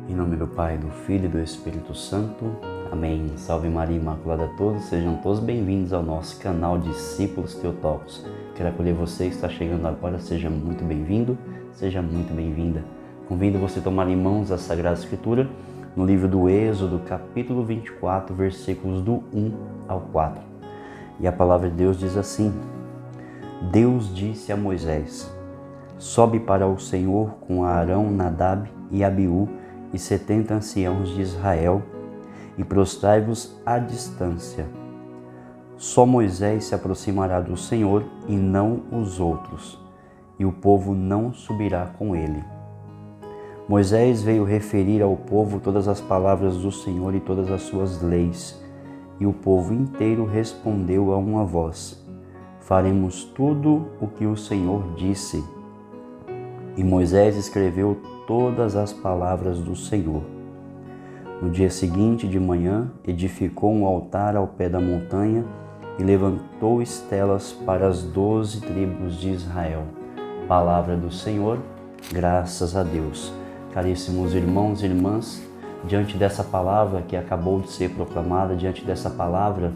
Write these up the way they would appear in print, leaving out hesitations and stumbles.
Em nome do Pai, do Filho e do Espírito Santo. Amém. Salve Maria Imaculada a todos. Sejam todos bem-vindos ao nosso canal Discípulos Teotocos. Quero acolher você que está chegando agora. Seja muito bem-vindo, seja muito bem-vinda. Convido você a tomar em mãos a Sagrada Escritura no livro do Êxodo, capítulo 24, versículos do 1 ao 4. E a palavra de Deus diz assim: Deus disse a Moisés: sobe para o Senhor com Arão, Nadab e Abiú e 70 anciãos de Israel, e prostrai-vos à distância. Só Moisés se aproximará do Senhor e não os outros, e o povo não subirá com ele. Moisés veio referir ao povo todas as palavras do Senhor e todas as suas leis, e o povo inteiro respondeu a uma voz: faremos tudo o que o Senhor disse. E Moisés escreveu todas as palavras do Senhor. No dia seguinte de manhã, edificou um altar ao pé da montanha e levantou estelas para as 12 tribos de Israel. Palavra do Senhor, graças a Deus. Caríssimos irmãos e irmãs, diante dessa palavra que acabou de ser proclamada, diante dessa palavra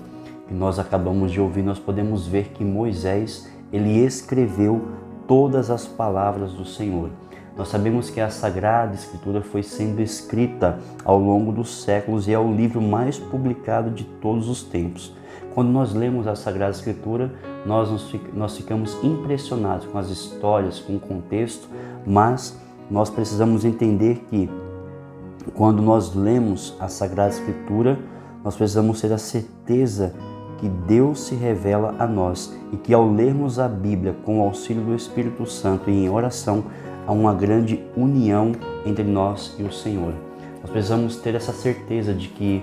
que nós acabamos de ouvir, nós podemos ver que Moisés, ele escreveu todas as palavras do Senhor. Nós sabemos que a Sagrada Escritura foi sendo escrita ao longo dos séculos e é o livro mais publicado de todos os tempos. Quando nós lemos a Sagrada Escritura, nós ficamos impressionados com as histórias, com o contexto, mas nós precisamos entender que quando nós lemos a Sagrada Escritura, nós precisamos ter a certeza que Deus se revela a nós e que ao lermos a Bíblia com o auxílio do Espírito Santo e em oração, há uma grande união entre nós e o Senhor. Nós precisamos ter essa certeza de que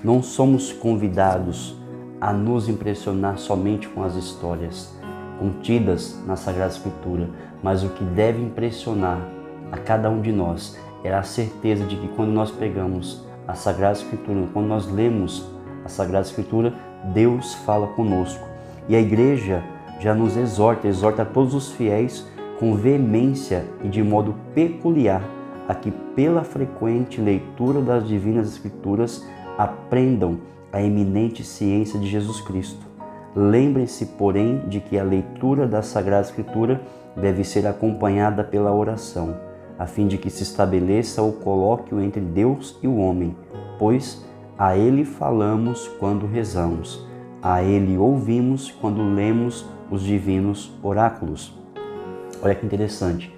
não somos convidados a nos impressionar somente com as histórias contidas na Sagrada Escritura, mas o que deve impressionar a cada um de nós é a certeza de que quando nós pegamos a Sagrada Escritura, quando nós lemos a Sagrada Escritura, Deus fala conosco. E a igreja já nos exorta a todos os fiéis com veemência e de modo peculiar a que pela frequente leitura das Divinas Escrituras aprendam a eminente ciência de Jesus Cristo. Lembrem-se, porém, de que a leitura da Sagrada Escritura deve ser acompanhada pela oração, a fim de que se estabeleça o colóquio entre Deus e o homem, pois a Ele falamos quando rezamos, a Ele ouvimos quando lemos os divinos oráculos. Olha que interessante,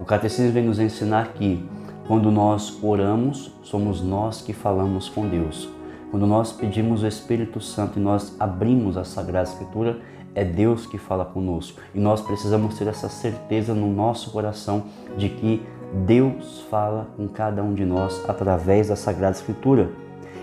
o Catecismo vem nos ensinar que quando nós oramos, somos nós que falamos com Deus. Quando nós pedimos o Espírito Santo e nós abrimos a Sagrada Escritura, é Deus que fala conosco. E nós precisamos ter essa certeza no nosso coração de que Deus fala com cada um de nós através da Sagrada Escritura.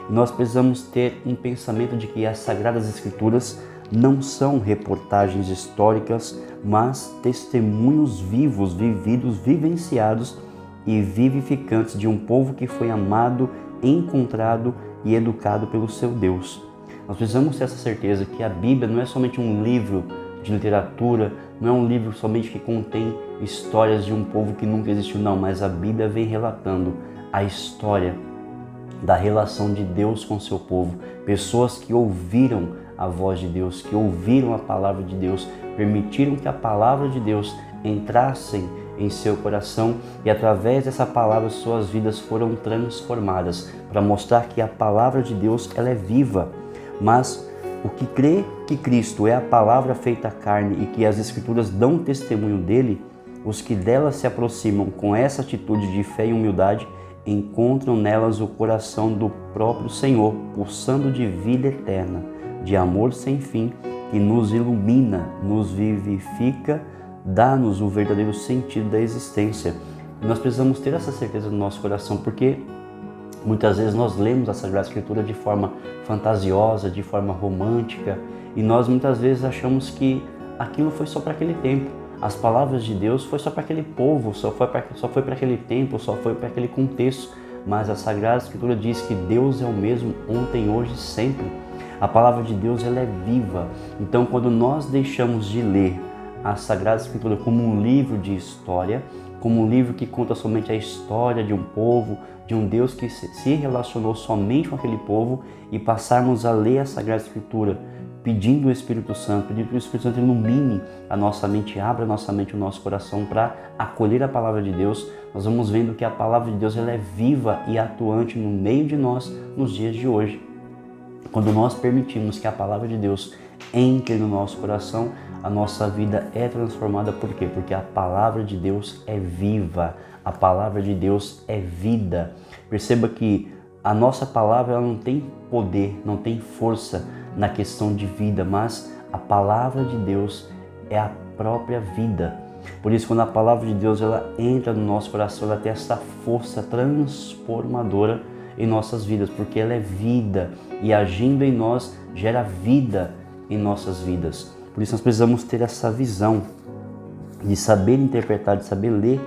E nós precisamos ter um pensamento de que as Sagradas Escrituras não são reportagens históricas, mas testemunhos vivos, vividos, vivenciados e vivificantes de um povo que foi amado, encontrado e educado pelo seu Deus. Nós precisamos ter essa certeza que a Bíblia não é somente um livro de literatura, não é um livro somente que contém histórias de um povo que nunca existiu, não, mas a Bíblia vem relatando a história da relação de Deus com seu povo, pessoas que ouviram a voz de Deus, que ouviram a palavra de Deus, permitiram que a palavra de Deus entrasse em seu coração e através dessa palavra suas vidas foram transformadas, para mostrar que a palavra de Deus ela é viva. Mas o que crê que Cristo é a palavra feita carne e que as Escrituras dão testemunho dele, os que delas se aproximam com essa atitude de fé e humildade, encontram nelas o coração do próprio Senhor, pulsando de vida eterna, de amor sem fim, que nos ilumina, nos vivifica, dá-nos o verdadeiro sentido da existência. E nós precisamos ter essa certeza no nosso coração, porque muitas vezes nós lemos a Sagrada Escritura de forma fantasiosa, de forma romântica, e nós muitas vezes achamos que aquilo foi só para aquele tempo. As palavras de Deus foi só para aquele povo, só foi para aquele tempo, só foi para aquele contexto. Mas a Sagrada Escritura diz que Deus é o mesmo ontem, hoje e sempre. A palavra de Deus ela é viva. Então, quando nós deixamos de ler a Sagrada Escritura como um livro de história, como um livro que conta somente a história de um povo, de um Deus que se relacionou somente com aquele povo, e passarmos a ler a Sagrada Escritura pedindo o Espírito Santo, pedindo que o Espírito Santo ilumine a nossa mente, abra a nossa mente, o nosso coração para acolher a Palavra de Deus. Nós vamos vendo que a Palavra de Deus ela é viva e atuante no meio de nós nos dias de hoje. Quando nós permitimos que a Palavra de Deus entre no nosso coração, a nossa vida é transformada. Por quê? Porque a Palavra de Deus é viva, a Palavra de Deus é vida. Perceba que a nossa palavra ela não tem poder, não tem força na questão de vida, mas a Palavra de Deus é a própria vida. Por isso, quando a Palavra de Deus ela entra no nosso coração, ela tem essa força transformadora em nossas vidas, porque ela é vida e agindo em nós gera vida em nossas vidas. Por isso nós precisamos ter essa visão de saber interpretar, de saber ler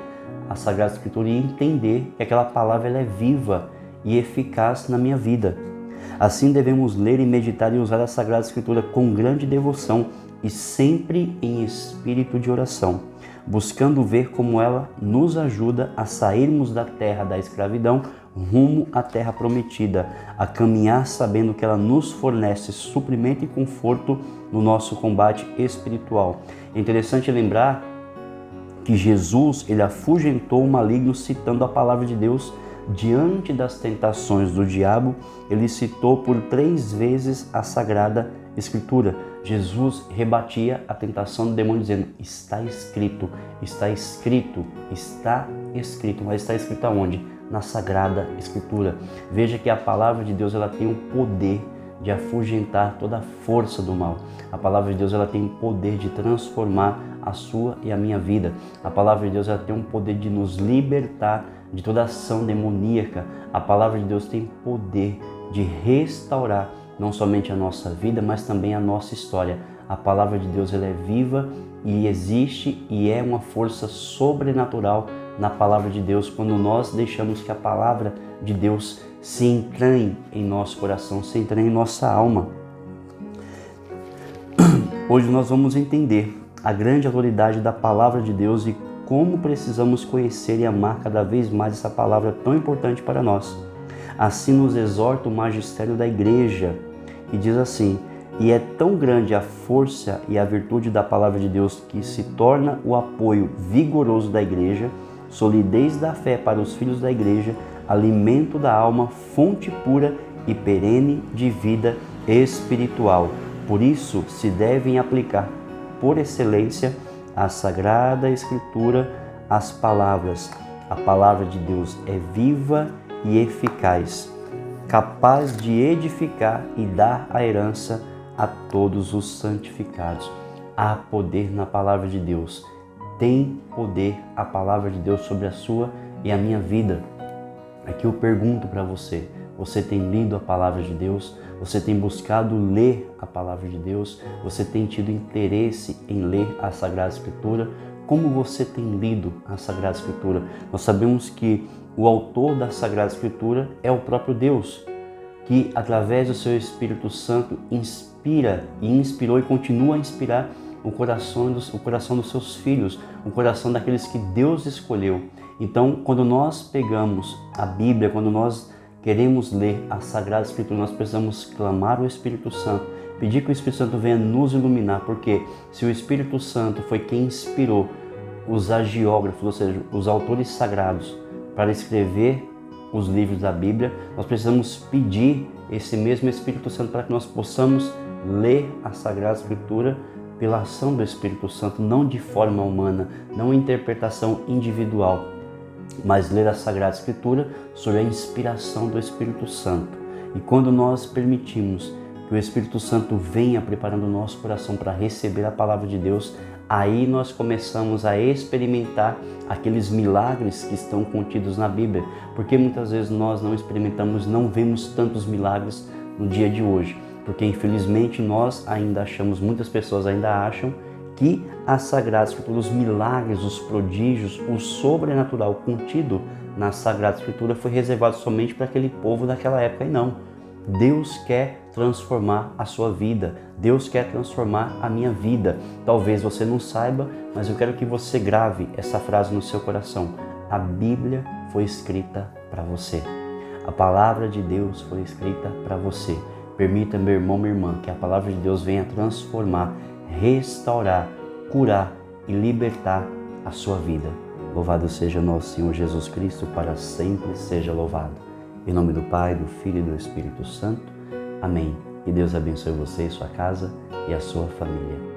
a Sagrada Escritura e entender que aquela palavra ela é viva e eficaz na minha vida. Assim devemos ler e meditar e usar a Sagrada Escritura com grande devoção e sempre em espírito de oração, buscando ver como ela nos ajuda a sairmos da terra da escravidão rumo à terra prometida, a caminhar sabendo que ela nos fornece suprimento e conforto no nosso combate espiritual. É interessante lembrar que Jesus ele afugentou o maligno citando a palavra de Deus. Diante das tentações do diabo, ele citou por 3 vezes a Sagrada Escritura. Jesus rebatia a tentação do demônio dizendo: está escrito, está escrito, está escrito. Mas está escrito aonde? Na Sagrada Escritura. Veja que a palavra de Deus ela tem o poder de afugentar toda a força do mal. A palavra de Deus ela tem o poder de transformar a sua e a minha vida. A palavra de Deus ela tem o poder de nos libertar de toda ação demoníaca. A palavra de Deus tem poder de restaurar não somente a nossa vida, mas também a nossa história. A palavra de Deus ela é viva e existe e é uma força sobrenatural na palavra de Deus quando nós deixamos que a palavra de Deus se entranhe em nosso coração, se entranhe em nossa alma. Hoje nós vamos entender a grande autoridade da palavra de Deus e como precisamos conhecer e amar cada vez mais essa palavra tão importante para nós. Assim nos exorta o magistério da igreja, que diz assim: e é tão grande a força e a virtude da palavra de Deus que se torna o apoio vigoroso da igreja, solidez da fé para os filhos da igreja, alimento da alma, fonte pura e perene de vida espiritual. Por isso se devem aplicar por excelência a Sagrada Escritura, as palavras. A palavra de Deus é viva e eficaz, capaz de edificar e dar a herança a todos os santificados. Há poder na palavra de Deus. Tem poder a palavra de Deus sobre a sua e a minha vida. Aqui eu pergunto para você: você tem lido a palavra de Deus? Você tem buscado ler a palavra de Deus? Você tem tido interesse em ler a Sagrada Escritura? Como você tem lido a Sagrada Escritura? Nós sabemos que o autor da Sagrada Escritura é o próprio Deus, que através do seu Espírito Santo inspira e inspirou e continua a inspirar o coração dos seus filhos, o coração daqueles que Deus escolheu. Então, quando nós pegamos a Bíblia, quando nós queremos ler a Sagrada Escritura, nós precisamos clamar o Espírito Santo, pedir que o Espírito Santo venha nos iluminar, porque se o Espírito Santo foi quem inspirou os agiógrafos, ou seja, os autores sagrados, para escrever os livros da Bíblia, nós precisamos pedir esse mesmo Espírito Santo para que nós possamos ler a Sagrada Escritura pela ação do Espírito Santo, não de forma humana, não interpretação individual, mas ler a Sagrada Escritura sob a inspiração do Espírito Santo. E quando nós permitimos que o Espírito Santo venha preparando o nosso coração para receber a palavra de Deus, aí nós começamos a experimentar aqueles milagres que estão contidos na Bíblia, porque muitas vezes nós não experimentamos, não vemos tantos milagres no dia de hoje, porque infelizmente nós ainda achamos, muitas pessoas ainda acham que a Sagrada Escritura, os milagres, os prodígios, o sobrenatural contido na Sagrada Escritura foi reservado somente para aquele povo daquela época, e não. Deus quer transformar a sua vida. Deus quer transformar a minha vida. Talvez você não saiba, mas eu quero que você grave essa frase no seu coração. A Bíblia foi escrita para você. A palavra de Deus foi escrita para você. Permita, meu irmão, minha irmã, que a palavra de Deus venha transformar, restaurar, curar e libertar a sua vida. Louvado seja nosso Senhor Jesus Cristo, para sempre seja louvado. Em nome do Pai, do Filho e do Espírito Santo. Amém. Que Deus abençoe você e sua casa e a sua família.